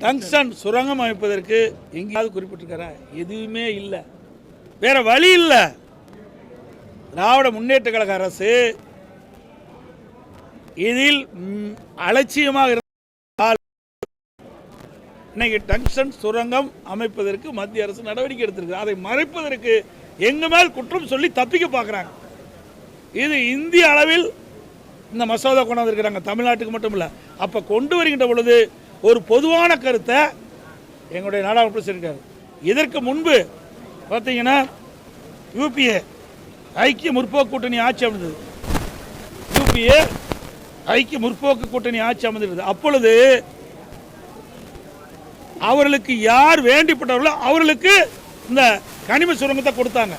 Tungsten சுரங்கம் அமைப்பதற்கு எங்கேயாவது குறிப்பிட்டிருக்காரா? எதுவுமே இல்லை, வேற வழி இல்லை. திராவிட முன்னேற்ற கழக அரசு இதில் அலட்சியமாக இருந்தால் இன்னைக்கு டங்ஸ்டன் சுரங்கம் அமைப்பதற்கு மத்திய அரசு நடவடிக்கை எடுத்திருக்கு. அதை மறைப்பதற்கு எங்க மேல் குற்றம் சொல்லி தப்பிக்க பார்க்குறாங்க. இது இந்திய அளவில் இந்த மசோதா கொண்டு வந்திருக்கிறாங்க, தமிழ்நாட்டுக்கு மட்டும் இல்லை. அப்போ கொண்டு வருகின்ற பொழுது ஒரு பொதுவான கருத்தை எங்களுடைய நாடாளுமன்ற சொல்லியிருக்காரு. இதற்கு முன்பு பார்த்தீங்கன்னா யூபிஏ ஐக்கிய முற்போக்கு கூட்டணி ஆட்சி அமைந்தது. யூபிஏ ஐக்கிய முற்போக்கு கூட்டணி ஆட்சி அமைந்தது. அப்பொழுது அவர்களுக்கு யார் வேண்டிப்பட்டவர்களோ அவர்களுக்கு இந்த கனிம சுரங்கத்தை கொடுத்தாங்க.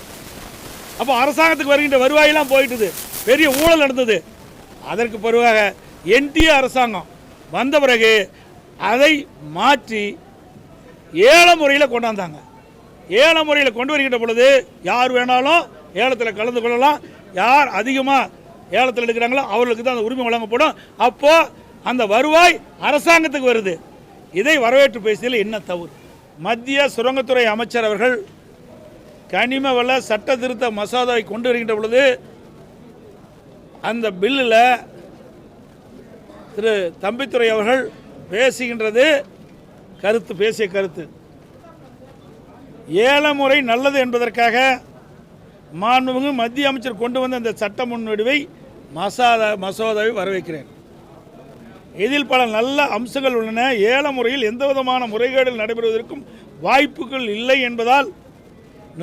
அப்போ அரசாங்கத்துக்கு வருகின்ற வருவாயெல்லாம் போயிட்டுது, பெரிய ஊழல் நடந்தது. அதற்கு பிறகாக என்டிஏ அரசாங்கம் வந்த பிறகு அதை மாற்றி ஏல முறையில் கொண்டாந்தாங்க. ஏல முறையில் கொண்டு வருகின்ற பொழுது யார் வேணாலும் ஏலத்தில் கலந்து கொள்ளலாம். யார் அதிகமாக ஏலத்தில் எடுக்கிறாங்களோ அவர்களுக்கு தான் அந்த உரிமை வழங்கப்படும். அப்போது அந்த வருவாய் அரசாங்கத்துக்கு வருது. இதை வரவேற்று பேசியதில் என்ன தவறு? மத்திய சுரங்கத்துறை அமைச்சர் அவர்கள் கனிம வள சட்ட திருத்த மசோதாவை கொண்டு வருகின்ற பொழுது அந்த பில்லில் திரு தம்பித்துரை அவர்கள் பேசுகின்றது பேசிய கருத்து ஏல முறை நல்லது என்பதற்காக மாண்புமிகு மத்திய அமைச்சர் கொண்டு வந்த அந்த சட்ட முன்வடிவை மசோதாவை வரவேற்கிறேன். இதில் பல நல்ல அம்சங்கள் உள்ளன. ஏல முறையில் எந்த விதமான முறைகேடுகள் நடைபெறுவதற்கும் வாய்ப்புகள் இல்லை என்பதால்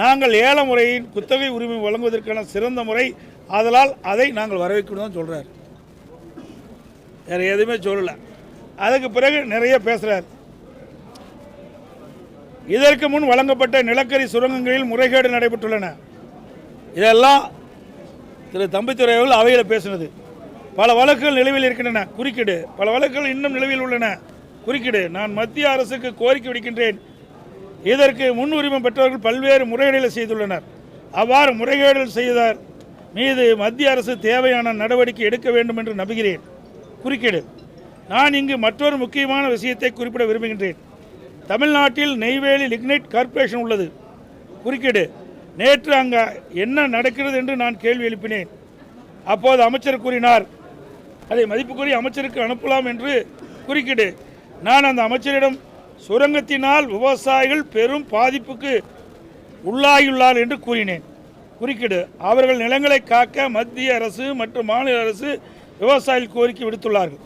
நாங்கள் ஏல முறையின் குத்தகை உரிமை வழங்குவதற்கான சிறந்த முறை, ஆதலால் அதை நாங்கள் வரவேற்கணும் தான் சொல்கிறார். வேறு எதுவுமே சொல்லலை. அதுக்கு பிறகு நிறைய பேசுகிறார். இதற்கு முன் வழங்கப்பட்ட நிலக்கரி சுரங்கங்களில் முறைகேடு நடைபெற்றுள்ளன. இதெல்லாம் திரு தம்பித்துரை அவர்கள் அவையில் பேசினது. பல வழக்குகள் நிலுவையில் இருக்கின்றன, குறுக்கீடு. பல வழக்குகள் இன்னும் நிலுவையில் உள்ளன, குறுக்கீடு. நான் மத்திய அரசுக்கு கோரிக்கை விடுக்கின்றேன். இதற்கு முன்னுரிமை பெற்றவர்கள் பல்வேறு முறைகேடுகளை செய்துள்ளனர். அவ்வாறு முறைகேடுகள் செய்தார் மீது மத்திய அரசு தேவையான நடவடிக்கை எடுக்க வேண்டும் என்று நம்புகிறேன், குறுக்கீடு. நான் இங்கு மற்றொரு முக்கியமான விஷயத்தை குறிப்பிட விரும்புகின்றேன். தமிழ்நாட்டில் நெய்வேலி லிக்னைட் கார்ப்பரேஷன் உள்ளது, குறுக்கீடு. நேற்று அங்கே என்ன நடக்கிறது என்று நான் கேள்வி எழுப்பினேன். அப்போது அமைச்சர் கூறினார் அதை மதிப்புக்குரிய அமைச்சருக்கு அனுப்பலாம் என்று, குறுக்கீடு. நான் அந்த அமைச்சரிடம் சுரங்கத்தினால் விவசாயிகள் பெரும் பாதிப்புக்கு உள்ளாகியுள்ளார் என்று கூறினேன், குறுக்கீடு. அவர்கள் நிலங்களை காக்க மத்திய அரசு மற்றும் மாநில அரசு விவசாயிகள் கோரிக்கை விடுத்துள்ளார்கள்.